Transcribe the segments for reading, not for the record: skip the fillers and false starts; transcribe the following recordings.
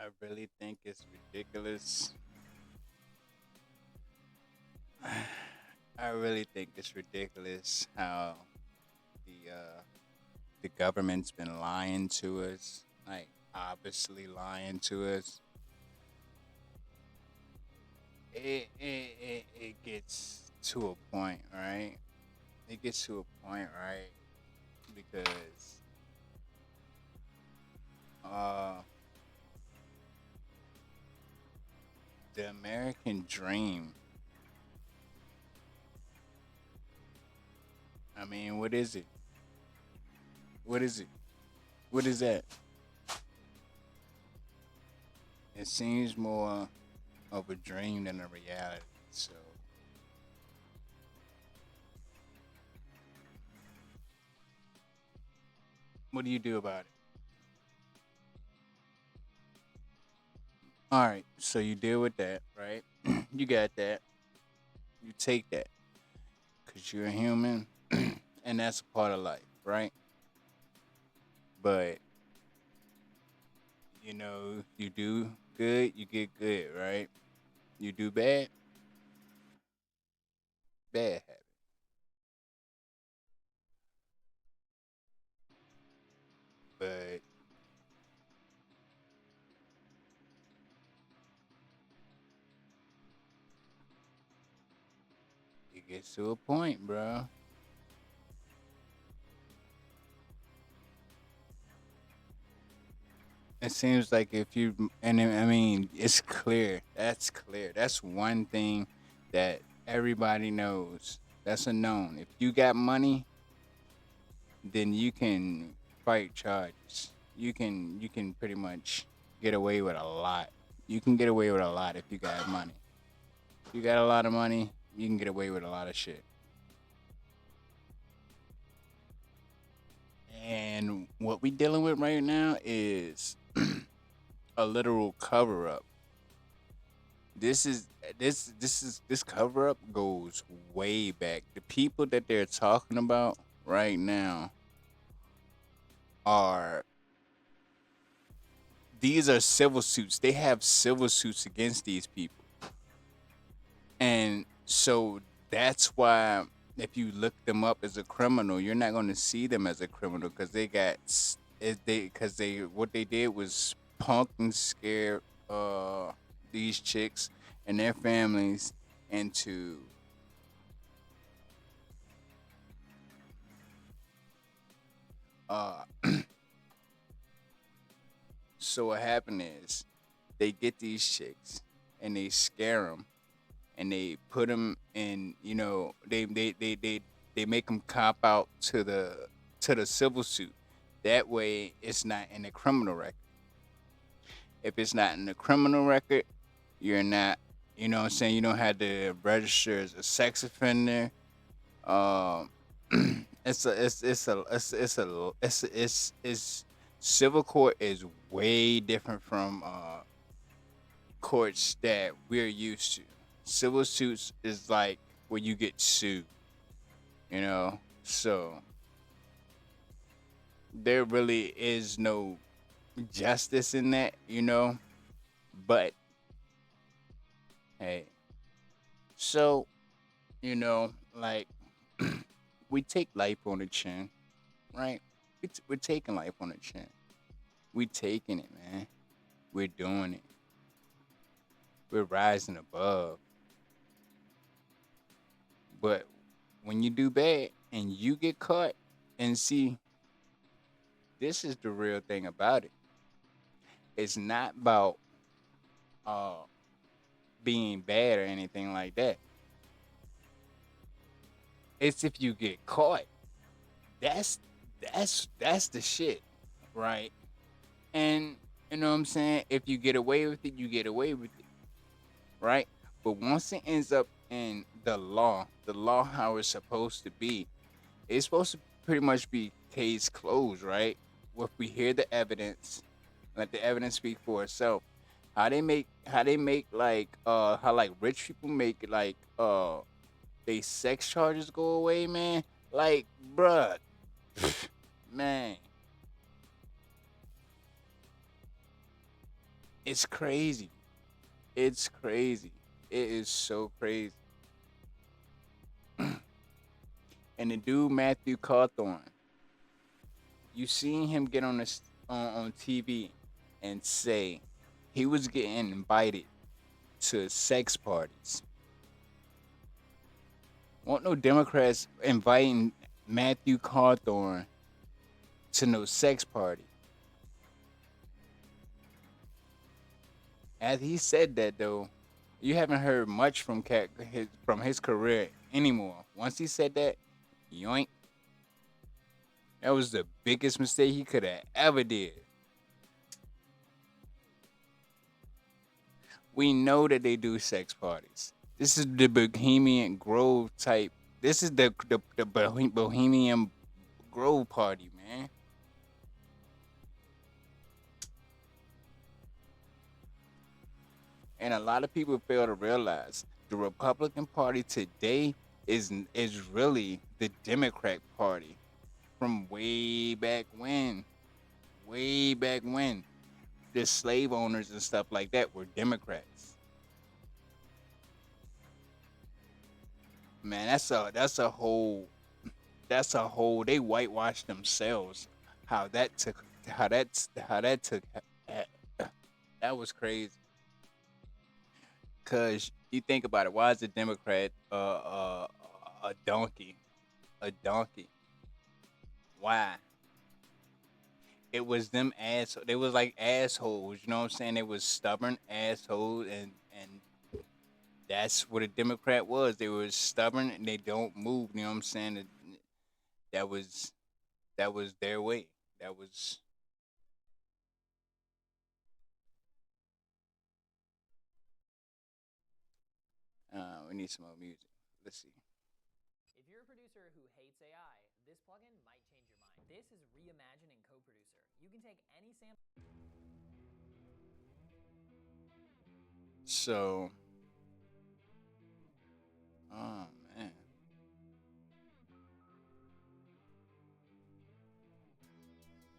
I really think it's ridiculous. I really think it's ridiculous how the government's been lying to us, like obviously lying to us. It gets to a point, right? It gets to a point, right? Because uh, the American dream. I mean, what is it? What is it? What is that? It seems more of a dream than a reality. So, what do you do about it? All right, so you deal with that, right? You got that. You take that because you're a human, and that's a part of life, right? But you do good, you get good, right? You do bad, bad habit. But it gets to a point, bro. It seems like if you, I mean, it's clear. That's clear. That's one thing that everybody knows. That's a known. If you got money, then you can fight charges. You can pretty much get away with a lot. You can get away with a lot if you got money. If you got a lot of money, you can get away with a lot of shit. And what we dealing with right now is a literal cover up. This is this cover up goes way back. The people that they're talking about right now are these are civil suits. They have civil suits against these people. And so that's why if you look them up as a criminal, you're not going to see them as a criminal because they because they what they did was punk and scare these chicks and their families into uh so what happened is they get these chicks and they scare them and they put them in, they make them cop out to the civil suit. That way it's not in the criminal record. If it's not in the criminal record, you're not, you know what I'm saying, you don't have to register as a sex offender. um it's civil court is way different from courts that we're used to. Civil suits is like where you get sued, you know. So there really is no justice in that, you know. But hey, so like we take life on the chin, right? We're taking life on the chin. We taking it, man. We're doing it. We're rising above. But when you do bad and you get caught, and see, this is the real thing about it. It's not about uh being bad or anything like that. It's if you get caught. That's that's the shit, right? And you know what I'm saying? If you get away with it, you get away with it, right? But once it ends up in the law how it's supposed to be, it's supposed to pretty much be case closed, right? If we hear the evidence, let the evidence speak for itself. How they make like how like rich people make like they sex charges go away, man. Like, bruh, man, It's crazy. It's crazy. It is so crazy. And the dude Matthew Cawthorn, you seen him get on this on TV and say he was getting invited to sex parties. Want no Democrats inviting Matthew Cawthorn to no sex party. As he said that though, you haven't heard much from from his career anymore. Once he said that, yoink, that was the biggest mistake he could have ever did. We know that they do sex parties. This is the Bohemian Grove type. This is the Bohemian Grove party, man. And a lot of people fail to realize the Republican Party today is really the Democrat Party from way back when. Way back when the slave owners and stuff like that were Democrats. Man, that's a whole they whitewashed themselves. How that took how that took that was crazy. Cause you think about it, why is a Democrat a donkey? A donkey. Why? It was them ass. They was like assholes. You know what I'm saying? They was stubborn assholes, and that's what a Democrat was. They were stubborn and they don't move. You know what I'm saying? That was that was their way. That was. We need some more music. Let's see. If you're a producer who hates AI, this plugin might change your mind. This is reimagining CoProducer. You can take any sample. So, oh man,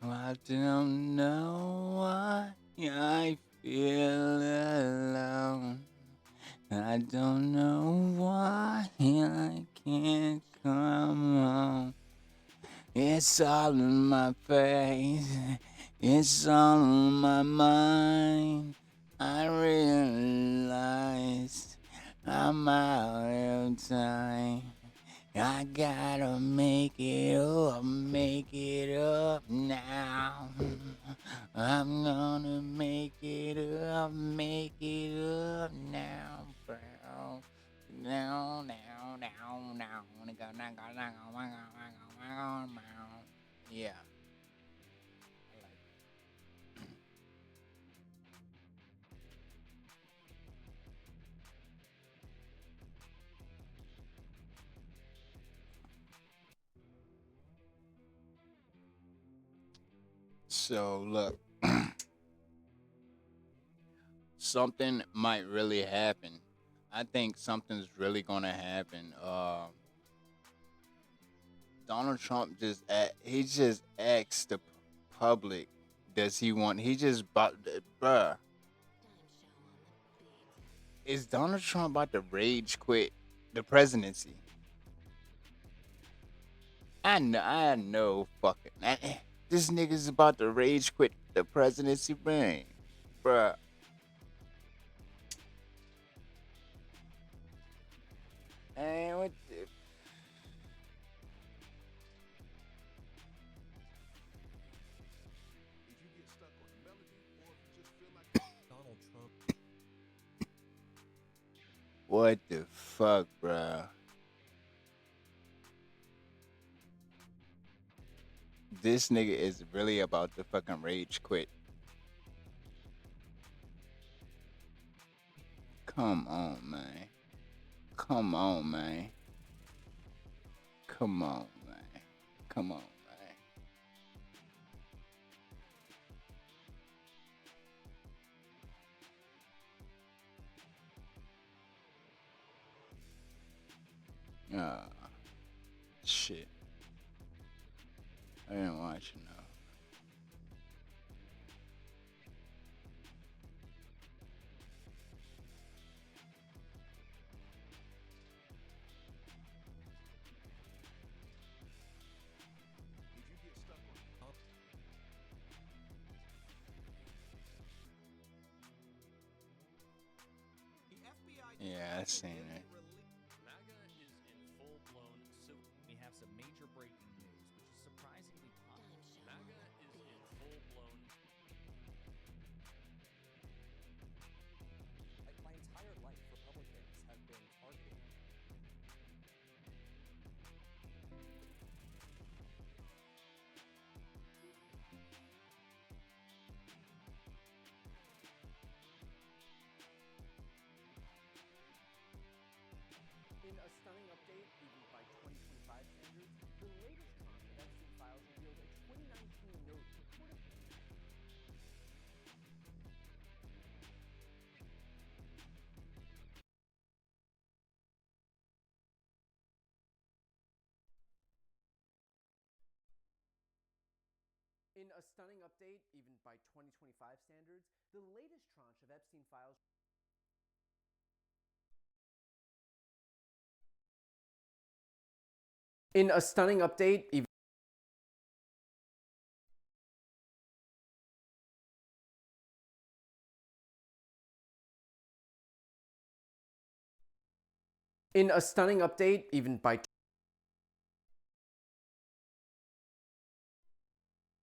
well, I don't know why I feel alone. I don't know why I can't come home. It's all in my face. It's all in my mind. I realize I'm out of time. I gotta make it up now. I'm gonna make it up now, bro. Now, now, now, now. Yeah, I like so look, something might really happen. I think something's really gonna happen. Donald Trump he just asked the public, does he want? He just bought, bruh. Is Donald Trump about to rage quit the presidency? I know, fucking. This nigga's about to rage quit the presidency, man, bruh. And what the, what the fuck, bruh? This nigga is really about to fucking rage quit. Come on, man. Come on, man. Come on, man. Come on, man. Shit. I didn't watch enough. I seen it. MAGA is in full-blown civil. We have some major breaking news, which is surprisingly positive. MAGA is in full-blown. My entire life, Republicans have been targeted. In a stunning update, even by 2025 standards, the latest tranche of Epstein files revealed a 2019 note reported. In a stunning update, even by 2025 standards, the latest tranche of Epstein files. In a stunning update, even in a stunning update, even by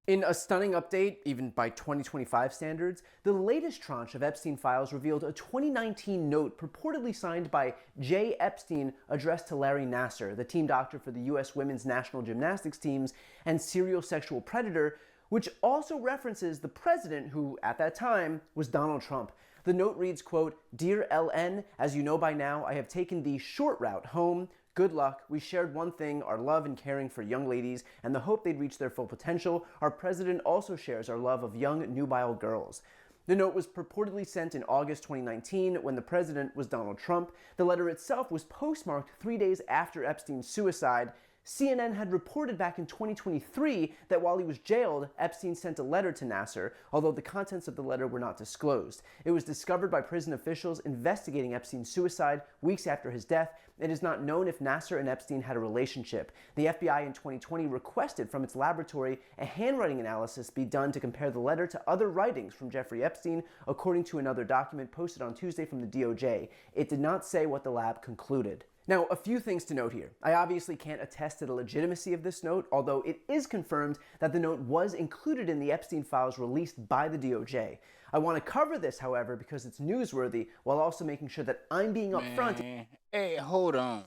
In a stunning update, even by 2025 standards, the latest tranche of Epstein files revealed a 2019 note purportedly signed by Jay Epstein addressed to Larry Nassar, the team doctor for the U.S. women's national gymnastics teams and serial sexual predator, which also references the president who, at that time, was Donald Trump. The note reads, quote, "Dear LN, as you know by now, I have taken the short route home. Good luck. We shared one thing, our love and caring for young ladies and the hope they'd reach their full potential. Our president also shares our love of young nubile girls." The note was purportedly sent in August 2019 when the president was Donald Trump. The letter itself was postmarked 3 days after Epstein's suicide. CNN had reported back in 2023 that while he was jailed, Epstein sent a letter to Nassar, although the contents of the letter were not disclosed. It was discovered by prison officials investigating Epstein's suicide weeks after his death. It is not known if Nassar and Epstein had a relationship. The FBI in 2020 requested from its laboratory a handwriting analysis be done to compare the letter to other writings from Jeffrey Epstein, according to another document posted on Tuesday from the DOJ. It did not say what the lab concluded. Now, a few things to note here. I obviously can't attest to the legitimacy of this note, although it is confirmed that the note was included in the Epstein files released by the DOJ. I want to cover this, however, because it's newsworthy, while also making sure that I'm being upfront. Hey, hold on.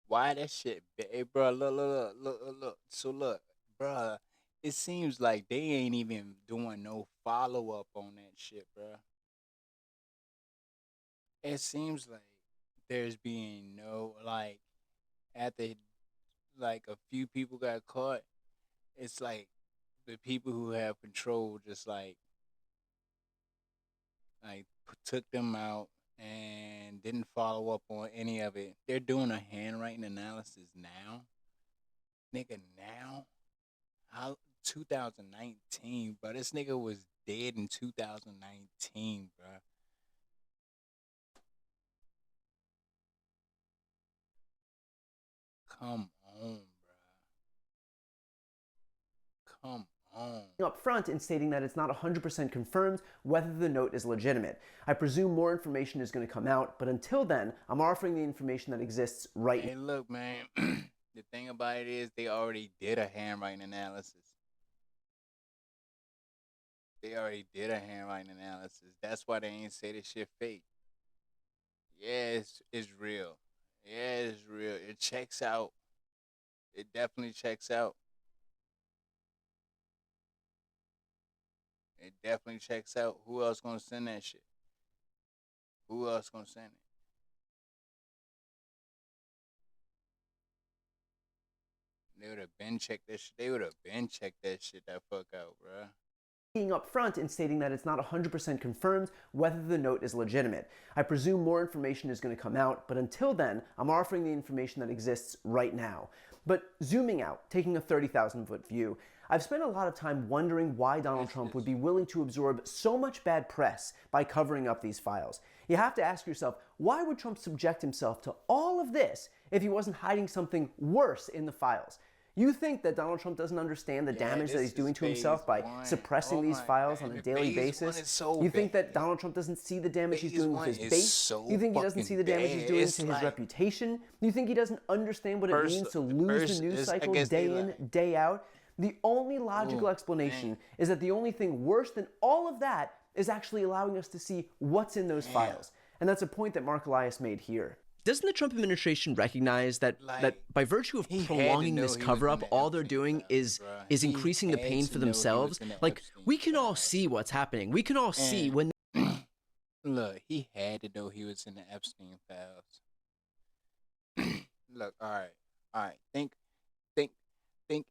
Why that shit? Hey, bro, look. So look, bro, it seems like they ain't even doing no follow up on that shit, bro. It seems like there's being no after a few people got caught. It's like the people who have control just took them out and didn't follow up on any of it. They're doing a handwriting analysis now, nigga. Now, how 2019, bro? This nigga was dead in 2019, bro. Come on, bro. Come on. Up front in stating that it's not 100% confirmed whether the note is legitimate. I presume more information is going to come out, but until then, I'm offering the information that exists right now. Hey, look, man. The thing about it is they already did a handwriting analysis. That's why they ain't say this shit fake. Yeah, it's real. Yeah, it's real. It checks out. It definitely checks out. It definitely checks out. Who else gonna send that shit? Who else gonna send it? They would have been checked that shit. They would have been checked that shit that fuck out, bruh. Being upfront in stating that it's not 100% confirmed whether the note is legitimate. I presume more information is going to come out, but until then, I'm offering the information that exists right now. But zooming out, taking a 30,000-foot view, I've spent a lot of time wondering why Donald Trump would be willing to absorb so much bad press by covering up these files. You have to ask yourself, why would Trump subject himself to all of this if he wasn't hiding something worse in the files? You think that Donald Trump doesn't understand the damage that this he's doing is to himself phase by one. suppressing Oh these my files God, on a the daily phase one basis? is so You think that bad. Donald Trump doesn't see the damage he's Phase doing with one his is base? so You think he doesn't see the fucking damage he's bad. doing It's to his like- reputation? You think he doesn't understand what it First- means to lose the first news is- I cycle guess they day in, like- day out? The only logical Ooh, explanation man. is that the only thing worse than all of that is actually allowing us to see what's in those files. And that's a point that Mark Elias made here. Doesn't the Trump administration recognize that by virtue of he had to prolonging know this he was cover in up, the all they're Epstein doing files, is bruh. is He increasing the had pain to for know he was themselves? in the Like, Epstein we can all files. see what's happening. We can all see And- when Look, he had to know he was in the Epstein files. Look, all right. Think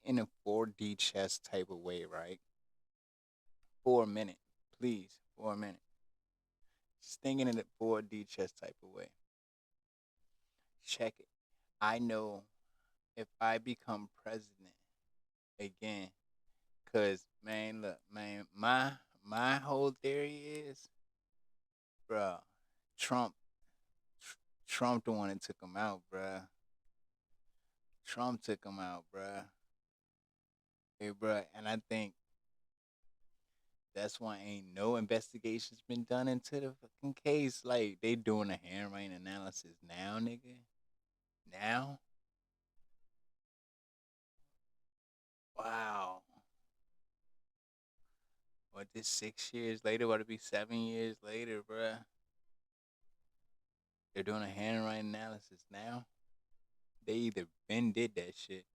in a 4D chess type of way, right? For a minute, please, for a minute. Just thinking in a 4D chess type of way. Check it. I know if I become president again, cause man, look, man, my whole theory is, bruh, Trump the one that took him out, bruh. Trump took him out, bruh. Hey, bruh, and I think that's why ain't no investigations been done into the fucking case. Like, they doing a handwriting analysis now, nigga. Now? Wow. What, this 6 years later? What, it be 7 years later, bruh? They're doing a handwriting analysis now? They either been did that shit.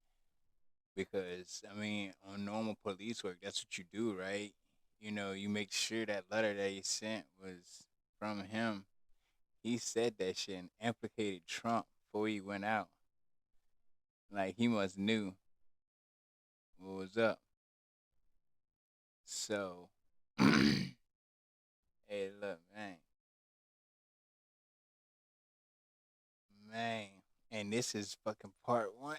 Because, I mean, on normal police work, that's what you do, right? You know, you make sure that letter that he sent was from him. He said that shit and implicated Trump before he went out. Like, he must knew what was up. So, hey, look, man. Man. And this is fucking part one.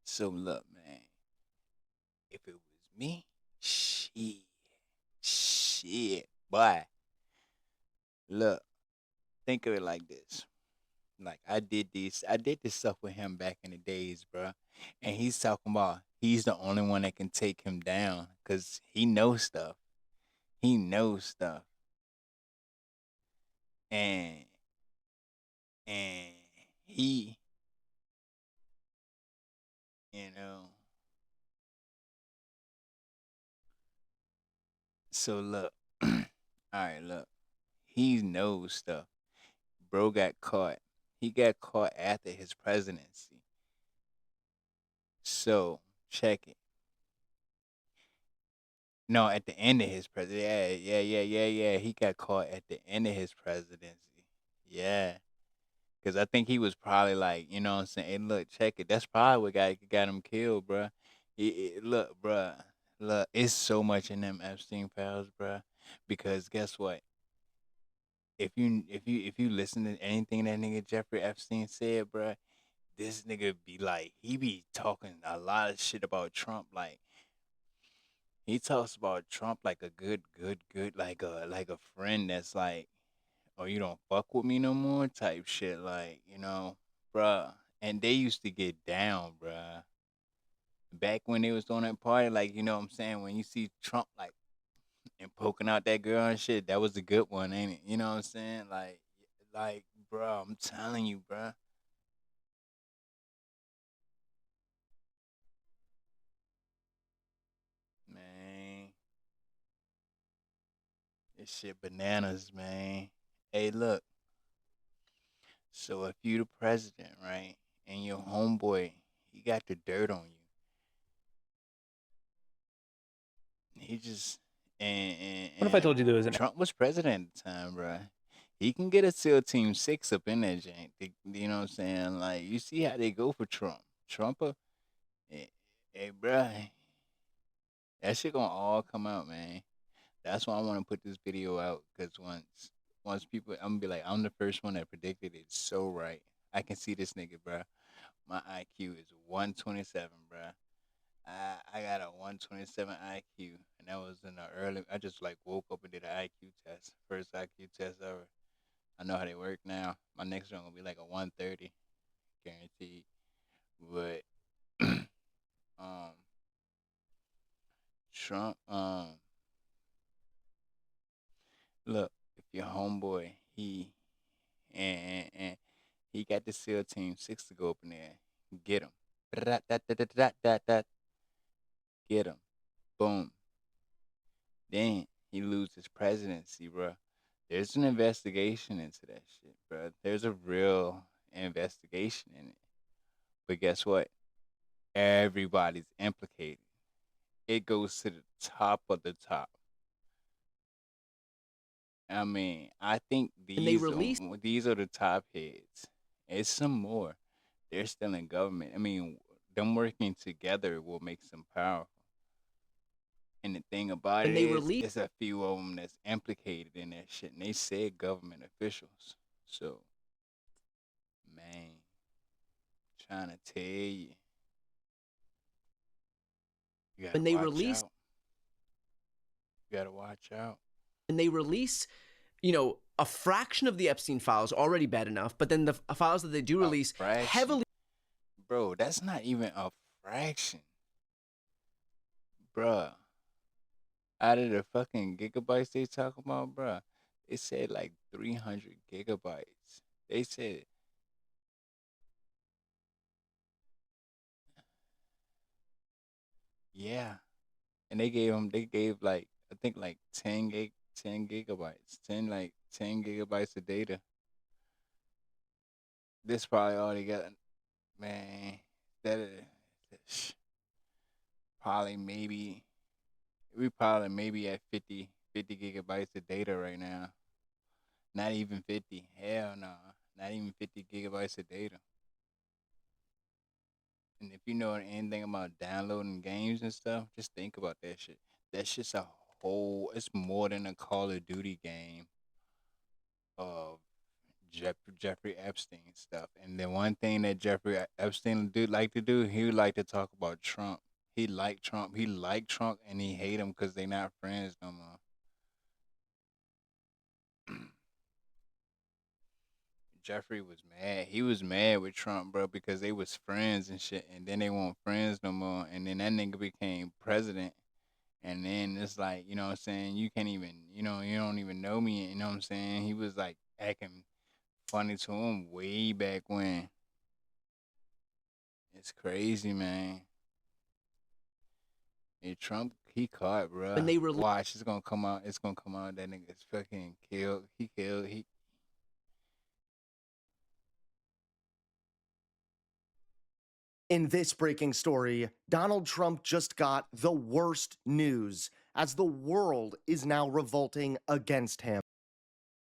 So, look, man. If it was me, shit, boy. Look, think of it like this. Like, I did this stuff with him back in the days, bro. And he's talking about he's the only one that can take him down because he knows stuff. He knows stuff. And he, you know. So look, all right, look. He knows stuff. Bro got caught. He got caught after his presidency. So check it. No, at the end of his presidency. Yeah. He got caught at the end of his presidency. Yeah. Because I think he was probably like, you know what I'm saying? Hey, look, check it. That's probably what got him killed, bruh. Look, bruh. Look, it's so much in them Epstein files, bruh. Because guess what? If you listen to anything that nigga Jeffrey Epstein said, bruh, this nigga be like, he be talking a lot of shit about Trump. Like, he talks about Trump like a good, like a friend that's like, oh, you don't fuck with me no more type shit. Like, you know, bruh. And they used to get down, bruh. Back when they was on that party, like, you know what I'm saying? When you see Trump, like, and poking out that girl and shit, that was a good one, ain't it? You know what I'm saying? Like, bruh, I'm telling you, bruh. Man. This shit bananas, man. Hey, look. So if you the president, right, and your homeboy, he got the dirt on you. He just and What if I told you there was an Trump was president at the time, bro. He can get a SEAL Team 6 up in that jank. You know what I'm saying? Like, you see how they go for Trump. Hey, bro, that shit gonna all come out, man. That's why I want to put this video out, because once people, I'm gonna be like, I'm the first one that predicted it so right. I can see this nigga, bro. My IQ is 127, bro. I got a 127 IQ, and that was in the early. I just like woke up and did an IQ test, first IQ test ever. I know how they work now. My next one gonna be like a 130. guaranteed. But um, Trump, look, if your homeboy, and he got the SEAL Team 6 to go up in there, get him. Get him. Boom. Then he loses his presidency, bro. There's an investigation into that shit, bro. There's a real investigation in it. But guess what? Everybody's implicated. It goes to the top of the top. I mean, I think And they released these are the top heads. It's some more. They're still in government. I mean, them working together will make them powerful. And the thing about and it they is, released it's a few of them that's implicated in that shit, and they said government officials. So, man, trying to tell you, you gotta and they watch released out. You gotta watch out. and they release, you know, a fraction of the Epstein files, already bad enough, but then the files that they do release Fraction. heavily. Bro, that's not even a fraction. Bruh. Out of the fucking gigabytes they talk about, bruh, it said like 300 gigabytes. They said, yeah. And they gave like, I think like 10 gigabytes, 10 gigabytes of data. This probably all they got, man. That, sh- probably maybe, we probably maybe at 50 gigabytes of data right now. Not even 50. Hell no. Not even 50 gigabytes of data. And if you know anything about downloading games and stuff, just think about that shit. That shit's a whole, it's more than a Call of Duty game of Jeffrey Epstein stuff. And the one thing that Jeffrey Epstein do like to do, he would like to talk about Trump. He liked Trump. He liked Trump and he hate him because they not friends no more. Jeffrey was mad. He was mad with Trump, bro, because they was friends and shit, and then they weren't friends no more. And then that nigga became president, and then it's like, you know what I'm saying? You can't even, you don't even know me. You know what I'm saying? He was like acting funny to him way back when. It's crazy, man. And Trump, he caught, bro. When they released Watch, it's gonna come out. It's gonna come out. That nigga's fucking killed. He killed. He. In this breaking story, Donald Trump just got the worst news as the world is now revolting against him.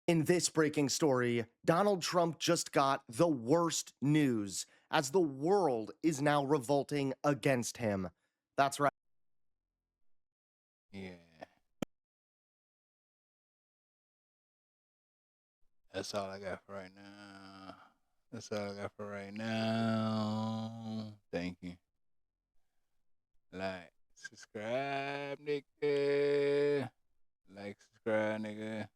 In this breaking story, Donald Trump just got the worst news as the world is now revolting against him. That's right. Yeah. That's all I got for right now. That's all I got for right now. Thank you. Like, subscribe, nigga. Like, subscribe, nigga.